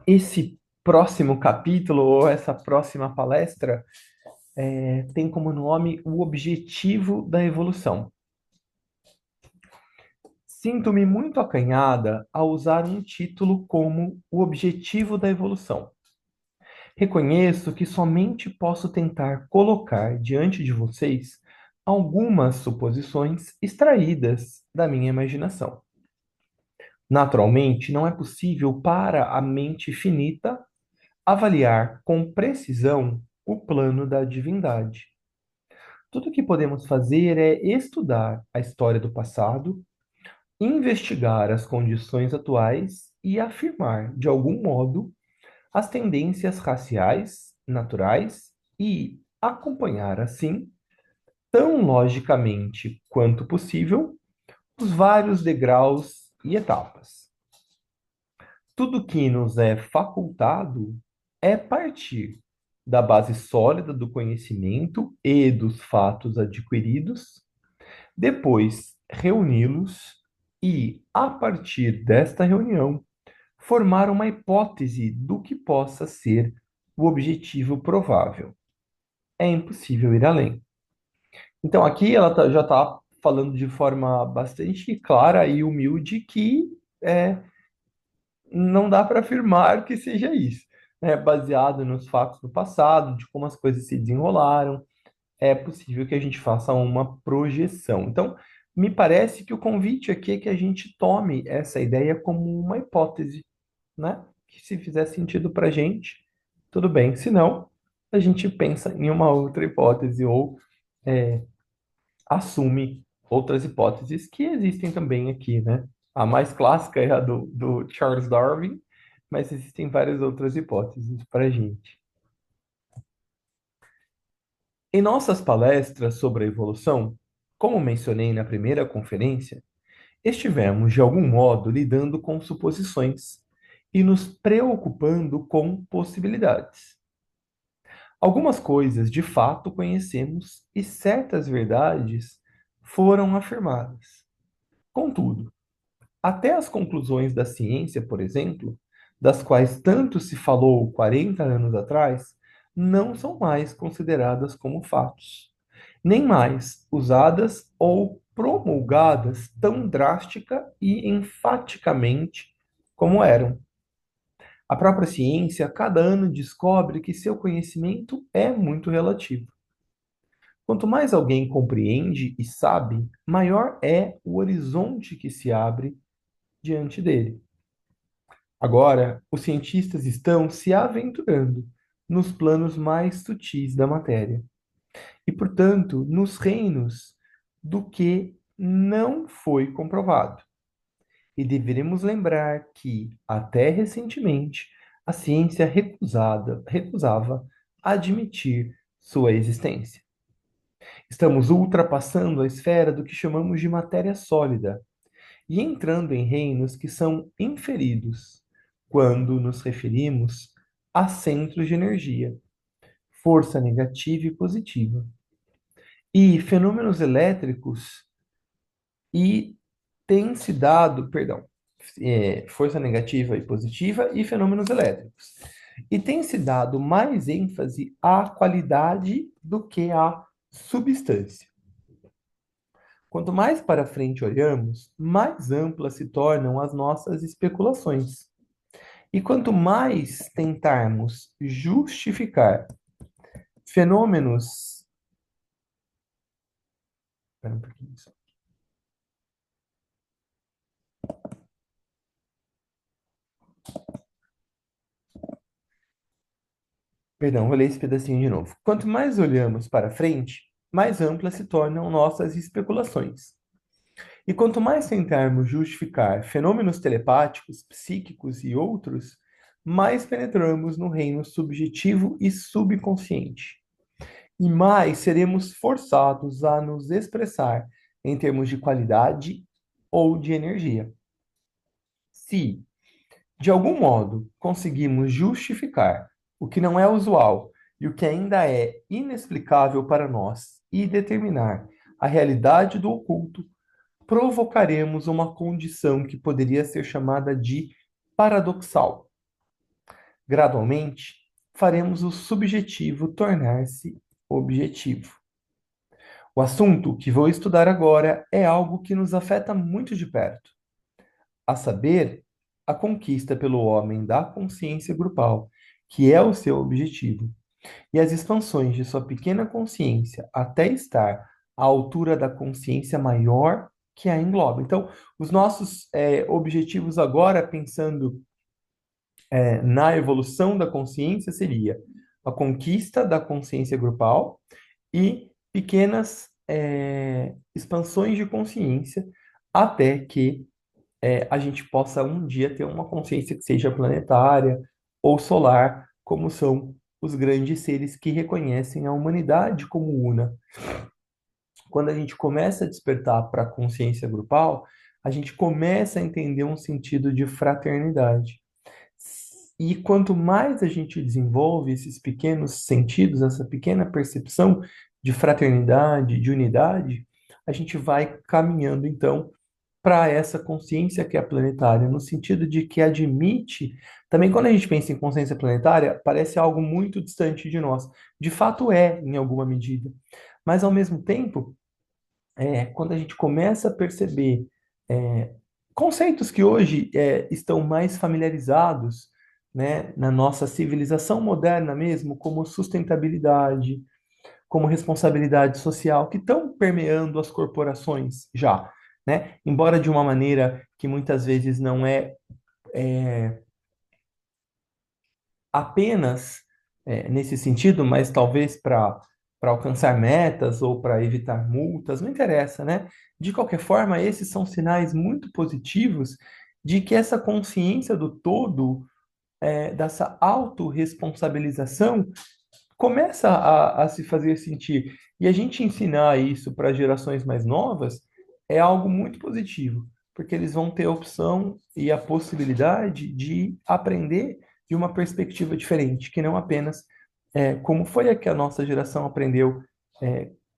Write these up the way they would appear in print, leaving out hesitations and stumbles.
Esse próximo capítulo ou essa próxima palestra tem como nome o objetivo da evolução. Sinto-me muito acanhada ao usar um título como o objetivo da evolução. Reconheço que somente posso tentar colocar diante de vocês algumas suposições extraídas da minha imaginação. Naturalmente, não é possível para a mente finita avaliar com precisão o plano da divindade. Tudo o que podemos fazer é estudar a história do passado, investigar as condições atuais e afirmar, de algum modo, as tendências raciais, naturais e acompanhar, assim, tão logicamente quanto possível, os vários degraus e etapas. Tudo que nos é facultado é partir da base sólida do conhecimento e dos fatos adquiridos, depois reuni-los e, a partir desta reunião, formar uma hipótese do que possa ser o objetivo provável. É impossível ir além. Então, aqui ela já está falando de forma bastante clara e humilde que é, não dá para afirmar que seja isso. Baseado nos fatos do passado, de como as coisas se desenrolaram, é possível que a gente faça uma projeção. Então, me parece que o convite aqui é que a gente tome essa ideia como uma hipótese, né? Que se fizer sentido para a gente, tudo bem. Se não, a gente pensa em uma outra hipótese ou é, assume outras hipóteses que existem também aqui, né? A mais clássica é a do Charles Darwin, mas existem várias outras hipóteses para a gente. Em nossas palestras sobre a evolução, como mencionei na primeira conferência, estivemos, de algum modo, lidando com suposições e nos preocupando com possibilidades. Algumas coisas de fato conhecemos e certas verdades foram afirmadas. Contudo, até as conclusões da ciência, por exemplo, das quais tanto se falou 40 anos atrás, não são mais consideradas como fatos, nem mais usadas ou promulgadas tão drástica e enfaticamente como eram. A própria ciência, a cada ano, descobre que seu conhecimento é muito relativo. Quanto mais alguém compreende e sabe, maior é o horizonte que se abre diante dele. Agora, os cientistas estão se aventurando nos planos mais sutis da matéria e, portanto, nos reinos do que não foi comprovado. E deveremos lembrar que, até recentemente, a ciência recusava admitir sua existência. Estamos ultrapassando a esfera do que chamamos de matéria sólida e entrando em reinos que são inferidos quando nos referimos a centros de energia, força negativa e positiva, e fenômenos elétricos e tem se dado, perdão, força negativa e positiva e fenômenos elétricos. E tem se dado mais ênfase à qualidade do que à substância. Quanto mais para frente olhamos, mais amplas se tornam as nossas especulações. E quanto mais tentarmos justificar fenômenos. Espera um pouquinho só. Perdão, vou ler esse pedacinho de novo. Quanto mais olhamos para frente, mais amplas se tornam nossas especulações. E quanto mais tentarmos justificar fenômenos telepáticos, psíquicos e outros, mais penetramos no reino subjetivo e subconsciente. E mais seremos forçados a nos expressar em termos de qualidade ou de energia. Se, de algum modo, conseguimos justificar o que não é usual e o que ainda é inexplicável para nós e determinar a realidade do oculto, provocaremos uma condição que poderia ser chamada de paradoxal. gradualmente, faremos o subjetivo tornar-se objetivo. O assunto que vou estudar agora é algo que nos afeta muito de perto, a saber, a conquista pelo homem da consciência grupal, que é o seu objetivo, e as expansões de sua pequena consciência até estar à altura da consciência maior que a engloba. Então, os nossos objetivos agora, pensando na evolução da consciência, seria a conquista da consciência grupal e pequenas expansões de consciência até que a gente possa um dia ter uma consciência que seja planetária ou solar, como são os grandes seres que reconhecem a humanidade como una. Quando a gente começa a despertar para a consciência grupal, a gente começa a entender um sentido de fraternidade. E quanto mais a gente desenvolve esses pequenos sentidos, essa pequena percepção de fraternidade, de unidade, a gente vai caminhando então para essa consciência que é planetária, no sentido de que admite. Também, quando a gente pensa em consciência planetária, parece algo muito distante de nós. De fato, é, em alguma medida. Mas, ao mesmo tempo, quando a gente começa a perceber é, conceitos que hoje estão mais familiarizados, né, na nossa civilização moderna mesmo, como sustentabilidade, como responsabilidade social, que estão permeando as corporações já, né? Embora de uma maneira que muitas vezes não é apenas nesse sentido, mas talvez para alcançar metas ou para evitar multas, não interessa, né? De qualquer forma, esses são sinais muito positivos de que essa consciência do todo, dessa autorresponsabilização, começa a se fazer sentir. E a gente ensinar isso para gerações mais novas é algo muito positivo, porque eles vão ter a opção e a possibilidade de aprender de uma perspectiva diferente, que não apenas como foi a que a nossa geração aprendeu,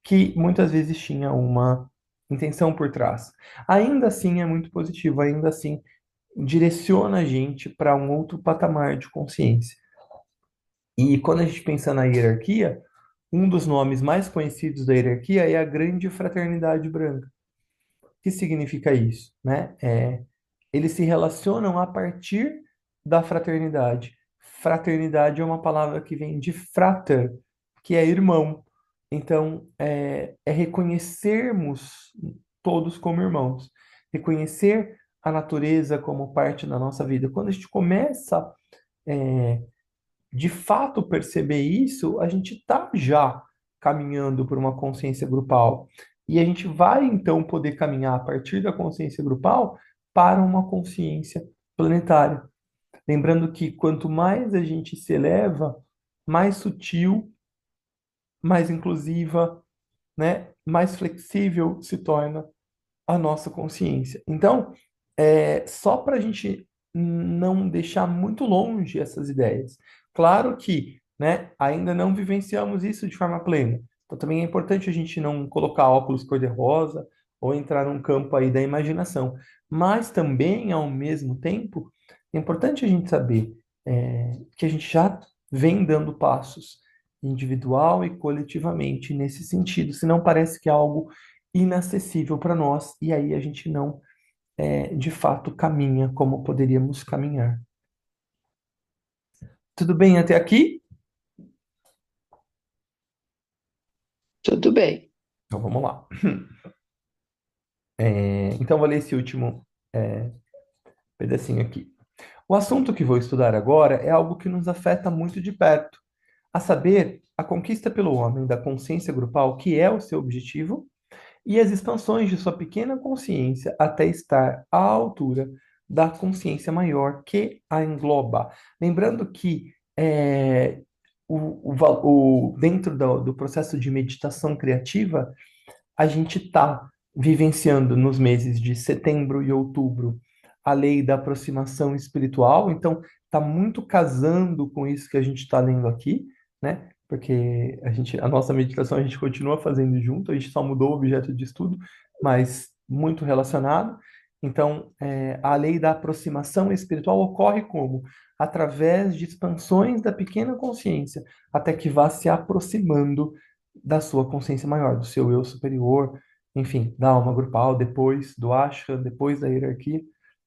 que muitas vezes tinha uma intenção por trás. Ainda assim é muito positivo, ainda assim direciona a gente para um outro patamar de consciência. E quando a gente pensa na hierarquia, um dos nomes mais conhecidos da hierarquia é a Grande Fraternidade Branca. O que significa isso, né? Eles se relacionam a partir da fraternidade. Fraternidade é uma palavra que vem de frater, que é irmão. Então, é reconhecermos todos como irmãos, reconhecer a natureza como parte da nossa vida. Quando a gente começa é, de fato perceber isso, a gente está já caminhando por uma consciência grupal. E a gente vai então poder caminhar a partir da consciência grupal para uma consciência planetária. Lembrando que quanto mais a gente se eleva, mais sutil, mais inclusiva, né, mais flexível se torna a nossa consciência. Então, só para a gente não deixar muito longe essas ideias. Claro que, né, ainda não vivenciamos isso de forma plena. Então, também é importante a gente não colocar óculos cor-de-rosa ou entrar num campo aí da imaginação. Mas também, ao mesmo tempo, é importante a gente saber que a gente já vem dando passos individual e coletivamente nesse sentido, senão parece que é algo inacessível para nós, e aí a gente não, de fato, caminha como poderíamos caminhar. Tudo bem até aqui? Tudo bem. Então vamos lá. Então vou ler esse último pedacinho aqui. O assunto que vou estudar agora é algo que nos afeta muito de perto, a saber, a conquista pelo homem da consciência grupal, que é o seu objetivo, e as expansões de sua pequena consciência até estar à altura da consciência maior que a engloba. Lembrando que dentro do processo de meditação criativa, a gente está vivenciando nos meses de setembro e outubro a lei da aproximação espiritual, então está muito casando com isso que a gente está lendo aqui, né? Porque a nossa meditação a gente continua fazendo junto, a gente só mudou o objeto de estudo, mas muito relacionado. Então, a lei da aproximação espiritual ocorre como? Através de expansões da pequena consciência, até que vá se aproximando da sua consciência maior, do seu eu superior, enfim, da alma grupal, depois do ashram, depois da hierarquia,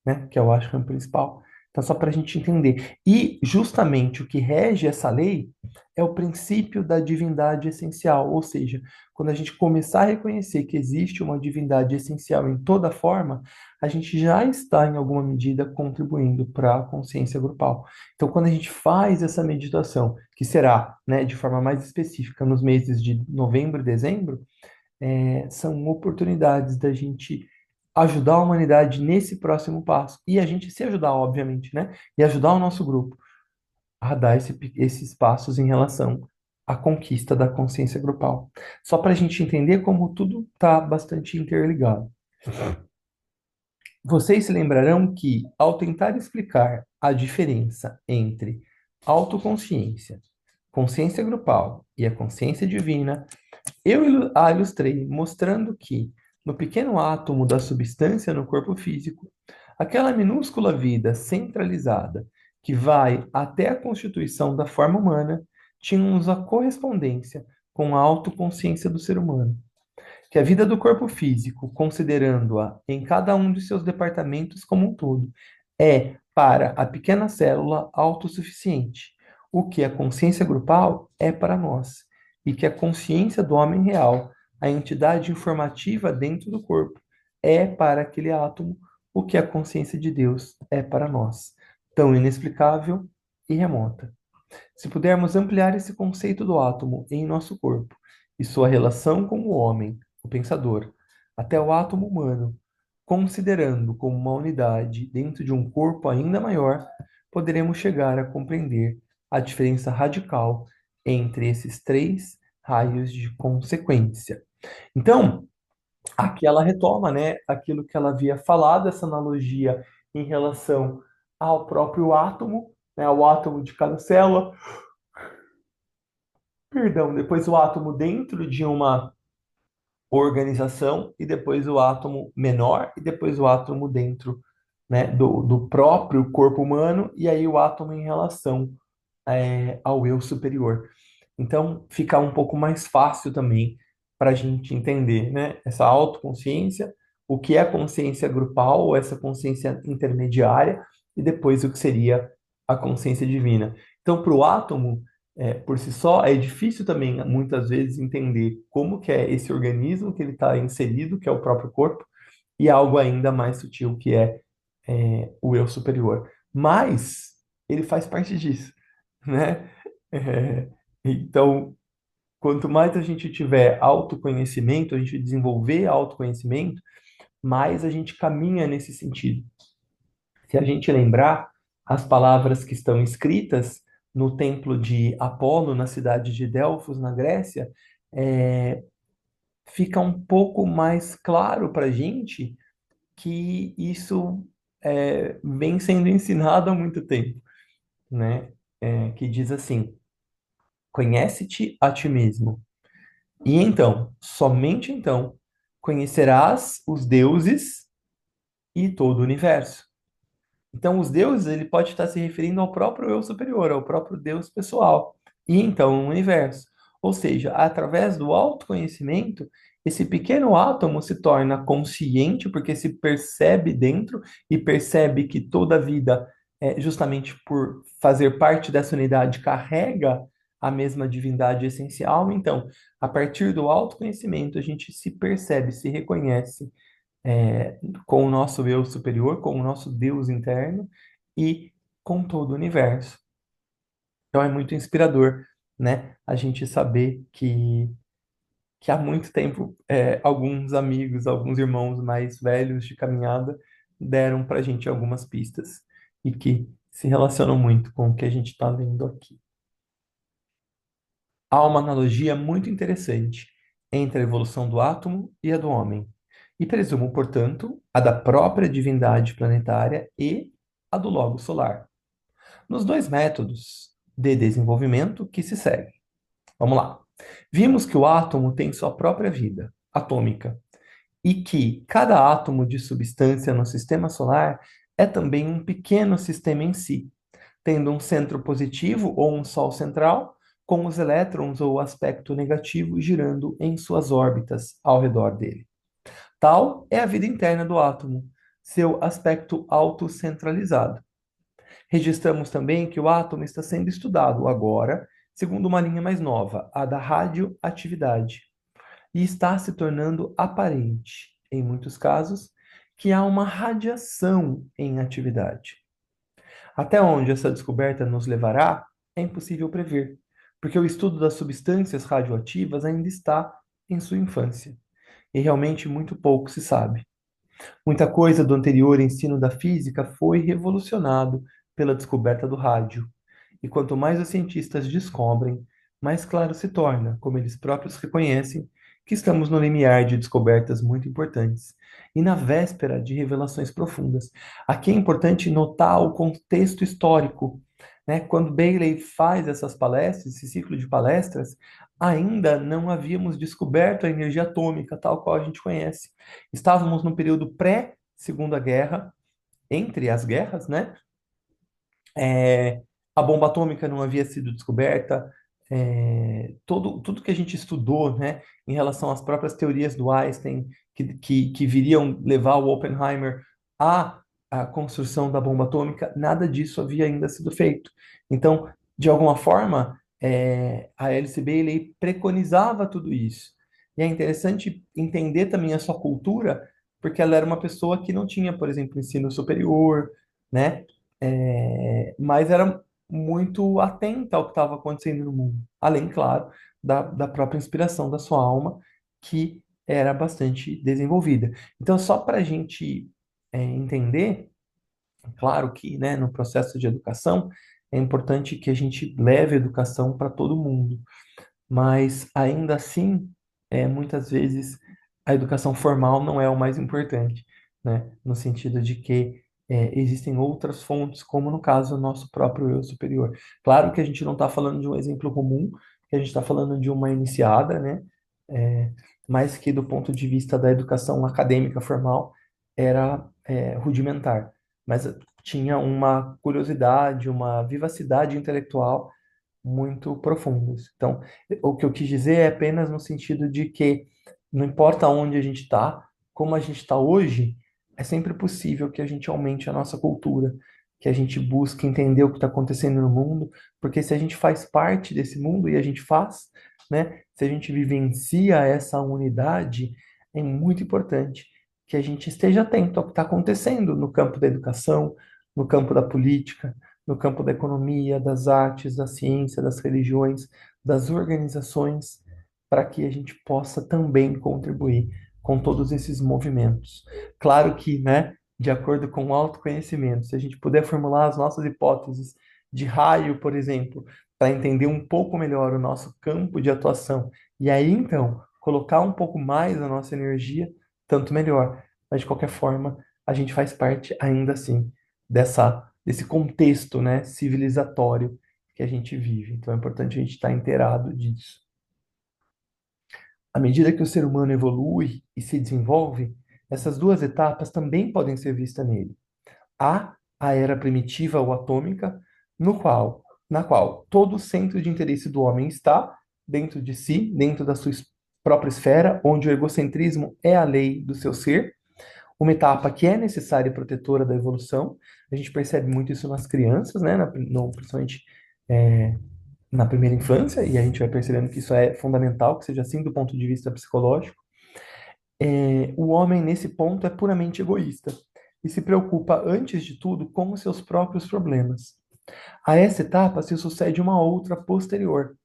né, que é o ashram principal. Então, só para a gente entender. E justamente o que rege essa lei é o princípio da divindade essencial, ou seja, quando a gente começar a reconhecer que existe uma divindade essencial em toda forma, a gente já está, em alguma medida, contribuindo para a consciência grupal. Então, quando a gente faz essa meditação, que será, né, de forma mais específica nos meses de novembro e dezembro, são oportunidades da gente ajudar a humanidade nesse próximo passo. E a gente se ajudar, obviamente, né? E ajudar o nosso grupo a dar esses passos em relação à conquista da consciência grupal. Só para a gente entender como tudo está bastante interligado. Vocês se lembrarão que, ao tentar explicar a diferença entre autoconsciência, consciência grupal e a consciência divina, eu a ilustrei mostrando que, no pequeno átomo da substância no corpo físico, aquela minúscula vida centralizada que vai até a constituição da forma humana, tínhamos a correspondência com a autoconsciência do ser humano, que a vida do corpo físico, considerando-a em cada um de seus departamentos como um todo, é, para a pequena célula, autossuficiente, o que a consciência grupal é para nós, e que a consciência do homem real, a entidade informativa dentro do corpo, é para aquele átomo, o que a consciência de Deus é para nós, tão inexplicável e remota. Se pudermos ampliar esse conceito do átomo em nosso corpo e sua relação com o homem, o pensador, até o átomo humano, considerando como uma unidade dentro de um corpo ainda maior, poderemos chegar a compreender a diferença radical entre esses três raios de consequência. Então, aqui ela retoma, né, aquilo que ela havia falado, essa analogia em relação ao próprio átomo, né, ao átomo de cada célula, perdão, depois o átomo dentro de uma organização e depois o átomo menor e depois o átomo dentro, né, do próprio corpo humano e aí o átomo em relação ao eu superior. Então fica um pouco mais fácil também para a gente entender, né, essa autoconsciência, o que é a consciência grupal, ou essa consciência intermediária, e depois o que seria a consciência divina. Então, para o átomo, por si só, é difícil também, muitas vezes, entender como que é esse organismo que ele está inserido, que é o próprio corpo, e algo ainda mais sutil, que o eu superior. Mas ele faz parte disso, né? É, então, quanto mais a gente tiver autoconhecimento, a gente desenvolver autoconhecimento, mais a gente caminha nesse sentido. Se a gente lembrar as palavras que estão escritas no templo de Apolo, na cidade de Delfos, na Grécia, é, fica um pouco mais claro para a gente que isso vem sendo ensinado há muito tempo, né? Que diz assim: conhece-te a ti mesmo. E então, somente então, conhecerás os deuses e todo o universo. Então, os deuses, ele pode estar se referindo ao próprio eu superior, ao próprio Deus pessoal. E então, o universo. Ou seja, através do autoconhecimento, esse pequeno átomo se torna consciente, porque se percebe dentro e percebe que toda a vida, justamente por fazer parte dessa unidade, carrega a mesma divindade essencial. Então, a partir do autoconhecimento, a gente se percebe, se reconhece com o nosso eu superior, com o nosso Deus interno e com todo o universo. Então é muito inspirador, né? A gente saber que há muito tempo alguns amigos, alguns irmãos mais velhos de caminhada deram para a gente algumas pistas e que se relacionam muito com o que a gente está vendo aqui. Há uma analogia muito interessante entre a evolução do átomo e a do homem, e presumo, portanto, a da própria divindade planetária e a do logo solar, nos dois métodos de desenvolvimento que se seguem. Vamos lá. Vimos que o átomo tem sua própria vida atômica e que cada átomo de substância no sistema solar é também um pequeno sistema em si, tendo um centro positivo ou um Sol central, com os elétrons ou aspecto negativo girando em suas órbitas ao redor dele. Tal é a vida interna do átomo, seu aspecto autocentralizado. Registramos também que o átomo está sendo estudado agora, segundo uma linha mais nova, a da radioatividade, e está se tornando aparente, em muitos casos, que há uma radiação em atividade. Até onde essa descoberta nos levará é impossível prever, porque o estudo das substâncias radioativas ainda está em sua infância, e realmente muito pouco se sabe. Muita coisa do anterior ensino da física foi revolucionado pela descoberta do rádio. E quanto mais os cientistas descobrem, mais claro se torna, como eles próprios reconhecem, que estamos no limiar de descobertas muito importantes e na véspera de revelações profundas. Aqui é importante notar o contexto histórico, né? Quando Bailey faz essas palestras, esse ciclo de palestras, ainda não havíamos descoberto a energia atômica tal qual a gente conhece. Estávamos no período pré-Segunda Guerra, entre as guerras, né? É, a bomba atômica não havia sido descoberta, tudo que a gente estudou, né, em relação às próprias teorias do Einstein, que viriam levar o Oppenheimer à, à construção da bomba atômica, nada disso havia ainda sido feito. Então, de alguma forma, a Alice Bailey preconizava tudo isso. E é interessante entender também a sua cultura, porque ela era uma pessoa que não tinha, por exemplo, ensino superior, né? Mas era muito atenta ao que estava acontecendo no mundo, além, claro, da própria inspiração da sua alma, que era bastante desenvolvida. Então, só para a gente entender, claro que, né, no processo de educação, é importante que a gente leve a educação para todo mundo, mas ainda assim, muitas vezes a educação formal não é o mais importante, né? No sentido de que existem outras fontes, como no caso o nosso próprio eu superior. Claro que a gente não está falando de um exemplo comum, que a gente está falando de uma iniciada, né? É, mas que do ponto de vista da educação acadêmica formal era rudimentar, mas tinha uma curiosidade, uma vivacidade intelectual muito profundos. Então, o que eu quis dizer é apenas no sentido de que não importa onde a gente está, como a gente está hoje, é sempre possível que a gente aumente a nossa cultura, que a gente busque entender o que está acontecendo no mundo, porque se a gente faz parte desse mundo e a gente faz, né, se a gente vivencia essa unidade, é muito importante que a gente esteja atento ao que está acontecendo no campo da educação, no campo da política, no campo da economia, das artes, da ciência, das religiões, das organizações, para que a gente possa também contribuir com todos esses movimentos. Claro que, né, de acordo com o autoconhecimento, se a gente puder formular as nossas hipóteses de raio, por exemplo, para entender um pouco melhor o nosso campo de atuação, e aí então colocar um pouco mais a nossa energia, tanto melhor. Mas de qualquer forma, a gente faz parte ainda assim desse contexto, né, civilizatório que a gente vive. Então é importante a gente estar inteirado disso. À medida que o ser humano evolui e se desenvolve, essas duas etapas também podem ser vistas nele. Há a era primitiva ou atômica, na qual todo o centro de interesse do homem está dentro de si, dentro da sua própria esfera, onde o egocentrismo é a lei do seu ser, uma etapa que é necessária e protetora da evolução. A gente percebe muito isso nas crianças, né? Principalmente é, na primeira infância, e a gente vai percebendo que isso é fundamental, que seja assim do ponto de vista psicológico. O homem, nesse ponto, é puramente egoísta e se preocupa, antes de tudo, com os seus próprios problemas. A essa etapa se sucede uma outra posterior,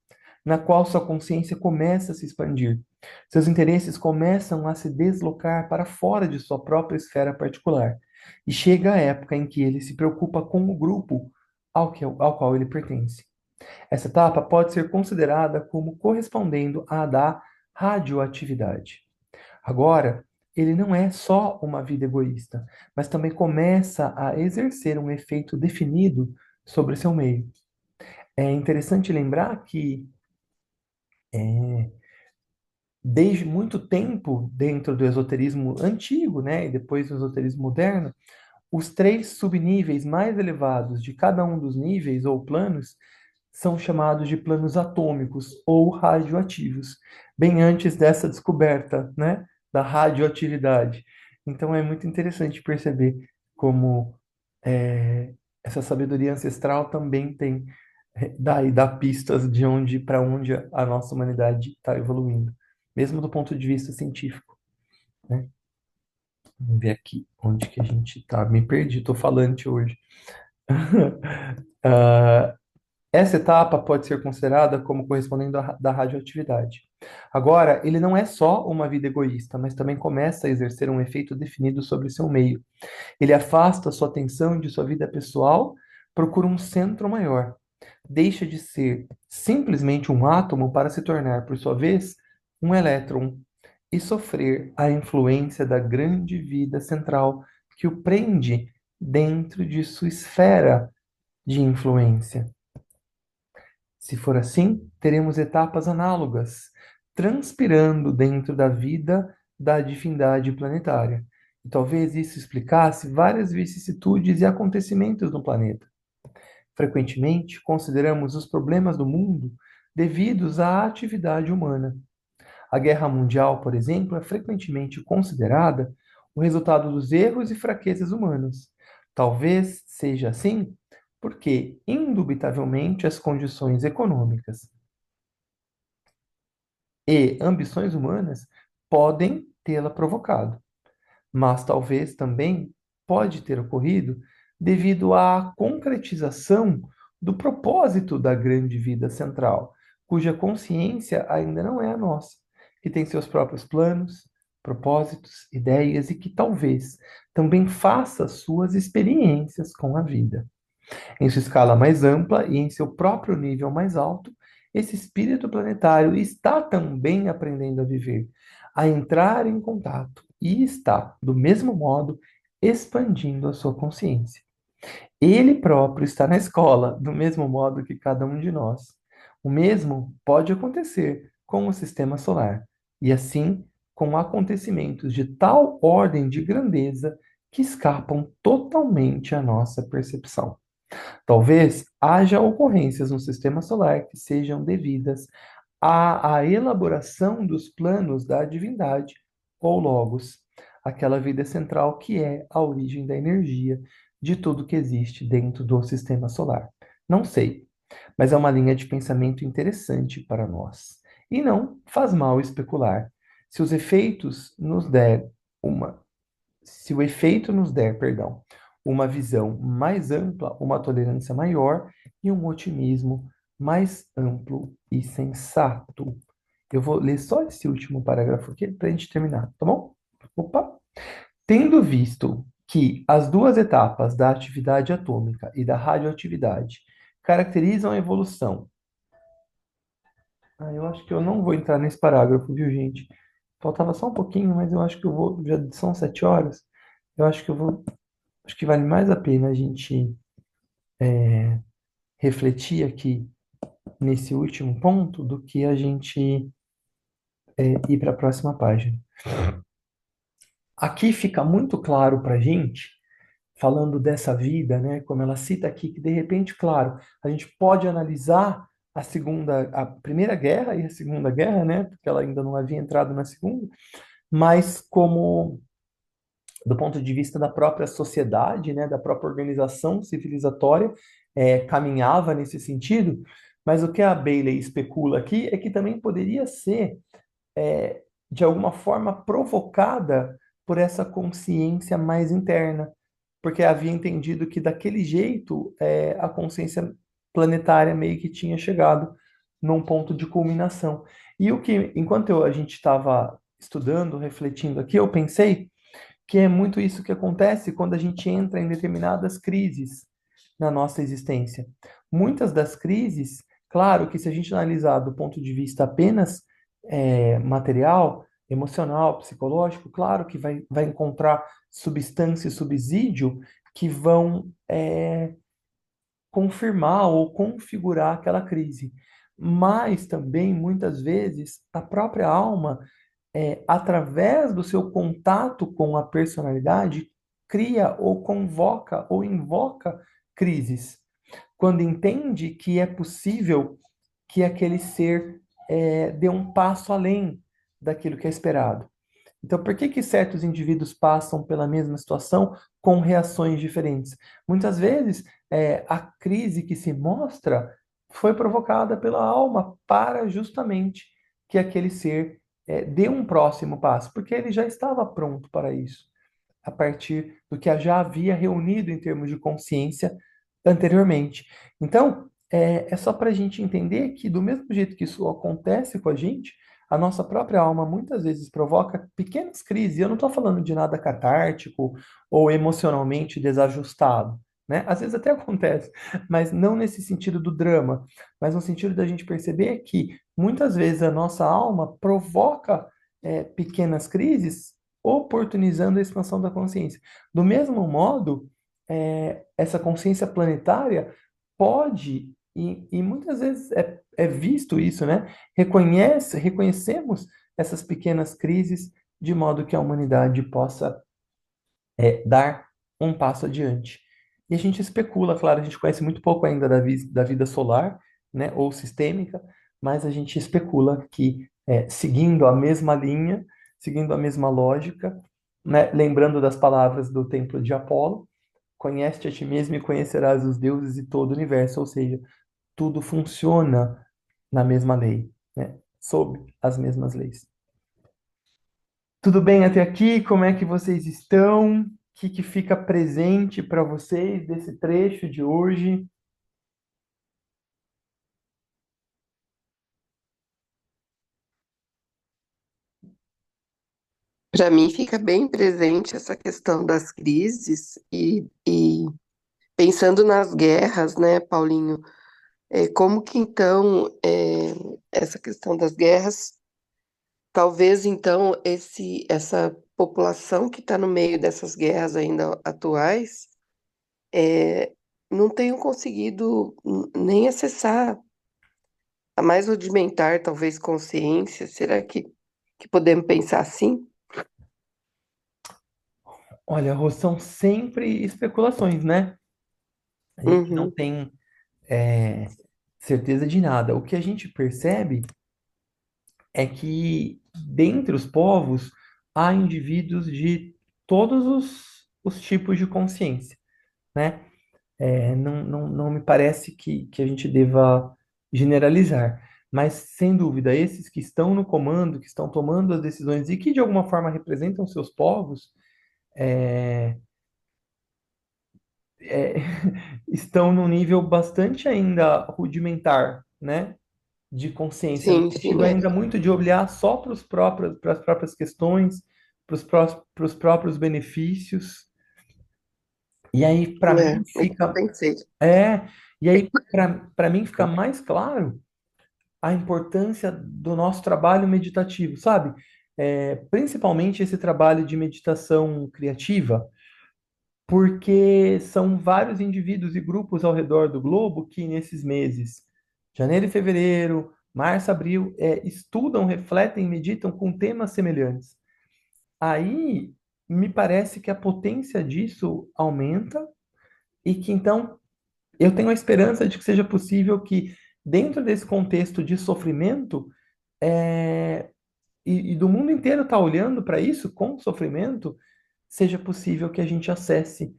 na qual sua consciência começa a se expandir. Seus interesses começam a se deslocar para fora de sua própria esfera particular. E chega a época em que ele se preocupa com o grupo ao qual ele pertence. Essa etapa pode ser considerada como correspondendo à da radioatividade. Agora, ele não é só uma vida egoísta, mas também começa a exercer um efeito definido sobre seu meio. É interessante lembrar que desde muito tempo dentro do esoterismo antigo, né, e depois do esoterismo moderno, os três subníveis mais elevados de cada um dos níveis ou planos são chamados de planos atômicos ou radioativos, bem antes dessa descoberta, né, da radioatividade. Então é muito interessante perceber como é, essa sabedoria ancestral também tem dá pistas de onde para onde a nossa humanidade está evoluindo, mesmo do ponto de vista científico, né? Vamos ver aqui onde que a gente está. Me perdi, estou falante hoje. Ah, essa etapa pode ser considerada como correspondendo da radioatividade. Agora, ele não é só uma vida egoísta, mas também começa a exercer um efeito definido sobre seu meio. Ele afasta sua atenção de sua vida pessoal, procura um centro maior. Deixa de ser simplesmente um átomo para se tornar, por sua vez, um elétron e sofrer a influência da grande vida central que o prende dentro de sua esfera de influência. Se for assim, teremos etapas análogas, transpirando dentro da vida da divindade planetária. E talvez isso explicasse várias vicissitudes e acontecimentos no planeta. Frequentemente, consideramos os problemas do mundo devidos à atividade humana. A guerra mundial, por exemplo, é frequentemente considerada o resultado dos erros e fraquezas humanas. Talvez seja assim porque, indubitavelmente, as condições econômicas e ambições humanas podem tê-la provocado, mas talvez também pode ter ocorrido devido à concretização do propósito da grande vida central, cuja consciência ainda não é a nossa, que tem seus próprios planos, propósitos, ideias e que talvez também faça suas experiências com a vida. Em sua escala mais ampla e em seu próprio nível mais alto, esse espírito planetário está também aprendendo a viver, a entrar em contato e está, do mesmo modo, expandindo a sua consciência. Ele próprio está na escola, do mesmo modo que cada um de nós. O mesmo pode acontecer com o sistema solar, e assim com acontecimentos de tal ordem de grandeza que escapam totalmente à nossa percepção. Talvez haja ocorrências no sistema solar que sejam devidas à elaboração dos planos da divindade ou logos, aquela vida central que é a origem da energia de tudo que existe dentro do sistema solar. Não sei, mas é uma linha de pensamento interessante para nós. E não faz mal especular. Se os efeitos nos der uma se o efeito nos der, perdão, uma visão mais ampla, uma tolerância maior e um otimismo mais amplo e sensato. Eu vou ler só esse último parágrafo aqui para a gente terminar, tá bom? Opa! Tendo visto que as duas etapas da atividade atômica e da radioatividade caracterizam a evolução. Eu acho que eu não vou entrar nesse parágrafo, viu, gente? Faltava só um pouquinho, mas eu acho que eu vou. Já são 7 horas. Eu acho que eu vou. Acho que vale mais a pena a gente refletir aqui nesse último ponto do que a gente ir para a próxima página. Aqui fica muito claro para a gente, falando dessa vida, né, como ela cita aqui, que de repente, claro, a gente pode analisar a Primeira Guerra e a Segunda Guerra, né, porque ela ainda não havia entrado na Segunda, mas como do ponto de vista da própria sociedade, né, da própria organização civilizatória, caminhava nesse sentido. Mas o que a Bailey especula aqui é que também poderia ser, de alguma forma, provocada por essa consciência mais interna, porque havia entendido que daquele jeito a consciência planetária meio que tinha chegado num ponto de culminação. E o que, enquanto a gente estava estudando, refletindo aqui, eu pensei que é muito isso que acontece quando a gente entra em determinadas crises na nossa existência. Muitas das crises, claro que se a gente analisar do ponto de vista apenas material, emocional, psicológico, claro que vai encontrar substância e subsídio que vão confirmar ou configurar aquela crise. Mas também, muitas vezes, a própria alma através do seu contato com a personalidade, cria ou convoca ou invoca crises, quando entende que é possível que aquele ser dê um passo além daquilo que é esperado. Então, por que que certos indivíduos passam pela mesma situação com reações diferentes? Muitas vezes, a crise que se mostra foi provocada pela alma para justamente que aquele ser dê um próximo passo, porque ele já estava pronto para isso, a partir do que já havia reunido em termos de consciência anteriormente. Então, é só para a gente entender que, do mesmo jeito que isso acontece com a nossa própria alma muitas vezes provoca pequenas crises. Eu não estou falando de nada catártico ou emocionalmente desajustado, né? Às vezes até acontece, mas não nesse sentido do drama, mas no sentido da gente perceber que muitas vezes a nossa alma provoca pequenas crises, oportunizando a expansão da consciência. Do mesmo modo, essa consciência planetária pode, e muitas vezes é visto isso, né? Reconhecemos essas pequenas crises de modo que a humanidade possa dar um passo adiante. E a gente especula, claro, a gente conhece muito pouco ainda da vida solar, né, ou sistêmica, mas a gente especula que, seguindo a mesma linha, seguindo a mesma lógica, né, lembrando das palavras do Templo de Apolo, conhece-te a ti mesmo e conhecerás os deuses e todo o universo, ou seja, tudo funciona na mesma lei, né, sob as mesmas leis. Tudo bem até aqui? Como é que vocês estão? O que fica presente para vocês desse trecho de hoje? Para mim fica bem presente essa questão das crises e pensando nas guerras, né, Paulinho? Como que então essa questão das guerras, talvez então essa população que está no meio dessas guerras ainda atuais é, não tenham conseguido nem acessar a mais rudimentar, talvez, consciência. Será que podemos pensar assim? Olha, Rô, são sempre especulações, né? A gente não Uhum. tem certeza de nada. O que a gente percebe é que dentre os povos há indivíduos de todos os tipos de consciência, né? Não me parece que a gente deva generalizar, mas sem dúvida, esses que estão no comando, que estão tomando as decisões e que de alguma forma representam seus povos, é, é, estão num nível bastante ainda rudimentar, né, de consciência, no Sim, sentido sim, ainda muito de olhar só para as próprias questões, para os próprios benefícios. E aí, para mim, é o que eu pensei. é, e aí, para mim, fica mais claro a importância do nosso trabalho meditativo, sabe? Principalmente esse trabalho de meditação criativa, porque são vários indivíduos e grupos ao redor do globo que nesses meses, janeiro e fevereiro, março, abril, estudam, refletem, meditam com temas semelhantes. Aí me parece que a potência disso aumenta e que então eu tenho a esperança de que seja possível que, dentro desse contexto de sofrimento, é, e do mundo inteiro está olhando para isso com sofrimento, seja possível que a gente acesse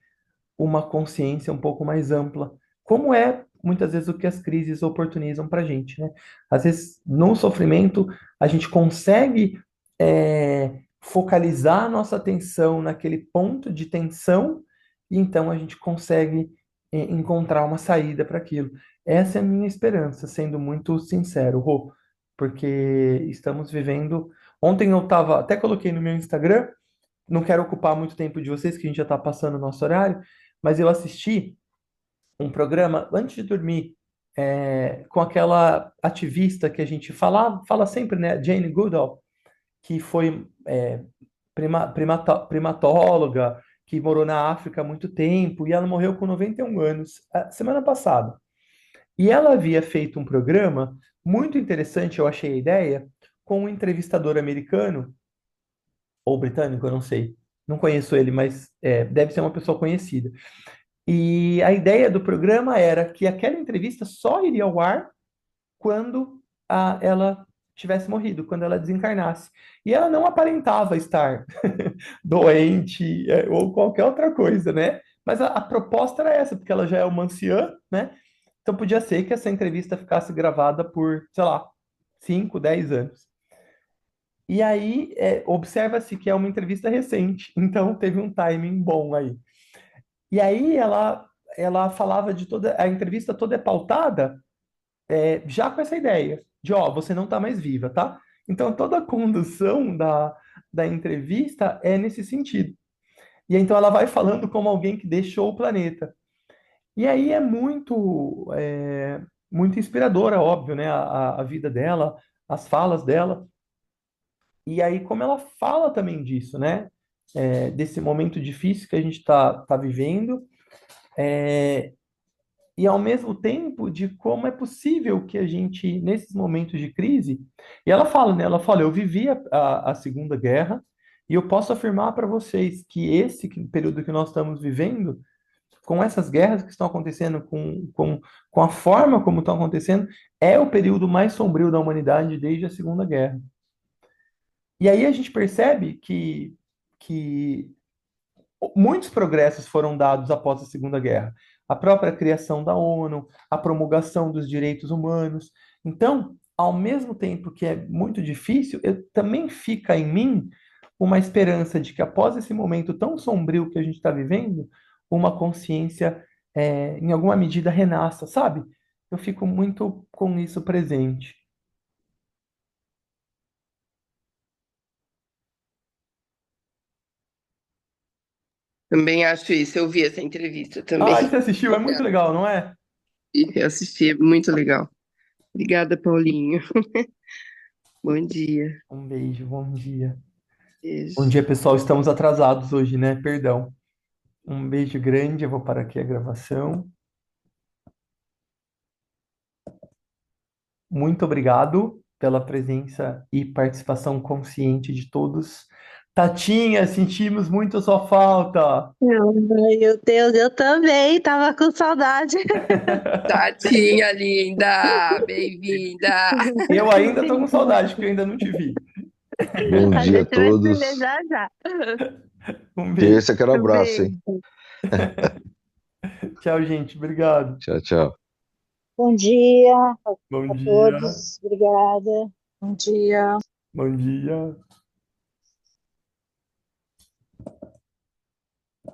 uma consciência um pouco mais ampla, como é muitas vezes o que as crises oportunizam para a gente, né? Às vezes, no sofrimento, a gente consegue focalizar a nossa atenção naquele ponto de tensão, e então a gente consegue encontrar uma saída para aquilo. Essa é a minha esperança, sendo muito sincero, Rô, porque estamos vivendo. Ontem eu estava, até coloquei no meu Instagram, não quero ocupar muito tempo de vocês, que a gente já está passando o nosso horário, mas eu assisti um programa antes de dormir, com aquela ativista que a gente fala sempre, né, Jane Goodall, que foi primatóloga, que morou na África há muito tempo, e ela morreu com 91 anos, semana passada. E ela havia feito um programa muito interessante, eu achei a ideia, com um entrevistador americano, ou britânico, eu não sei. Não conheço ele, mas deve ser uma pessoa conhecida. E a ideia do programa era que aquela entrevista só iria ao ar quando ela tivesse morrido, quando ela desencarnasse. E ela não aparentava estar doente, ou qualquer outra coisa, né? Mas a proposta era essa, porque ela já é uma anciã, né? Então podia ser que essa entrevista ficasse gravada por, sei lá, 5, 10 anos. E aí, observa-se que é uma entrevista recente, então teve um timing bom aí. E aí ela falava de toda, a entrevista toda é pautada já com essa ideia de, ó, você não está mais viva, tá? Então toda a condução da entrevista é nesse sentido. E então ela vai falando como alguém que deixou o planeta. E aí é muito inspiradora, óbvio, né? A vida dela, as falas dela. E aí, como ela fala também disso, né? Desse momento difícil que a gente tá vivendo, e ao mesmo tempo de como é possível que a gente, nesses momentos de crise, e ela fala, né? Ela fala, eu vivi a Segunda Guerra, e eu posso afirmar para vocês que esse período que nós estamos vivendo, com essas guerras que estão acontecendo, com a forma como estão acontecendo, é o período mais sombrio da humanidade desde a Segunda Guerra. E aí a gente percebe que muitos progressos foram dados após a Segunda Guerra. A própria criação da ONU, a promulgação dos direitos humanos. Então, ao mesmo tempo que é muito difícil, também fica em mim uma esperança de que após esse momento tão sombrio que a gente está vivendo, uma consciência, em alguma medida, renasça, sabe? Eu fico muito com isso presente. Também acho isso. Eu vi essa entrevista Ah, também. você assistiu? É muito legal, não é? E assisti, muito legal. Obrigada, Paulinho. Bom dia. Um beijo, bom dia. Bom Beijo. dia, pessoal. Estamos atrasados hoje, né? Perdão. Um beijo grande. Eu vou parar aqui a gravação. Muito obrigado pela presença e participação consciente de todos. Tatinha, sentimos muito a sua falta. Ai, meu Deus, eu também tava com saudade. Tatinha linda, bem-vinda. Eu ainda estou com saudade, porque eu ainda não te vi. Bom A dia a gente vai se ver todos. já já. Um beijo. Terça, quero abraço, hein? Beijo. Tchau, gente. Obrigado. Tchau, tchau. Bom dia Bom a dia. todos. Obrigada. Bom dia. Bom dia.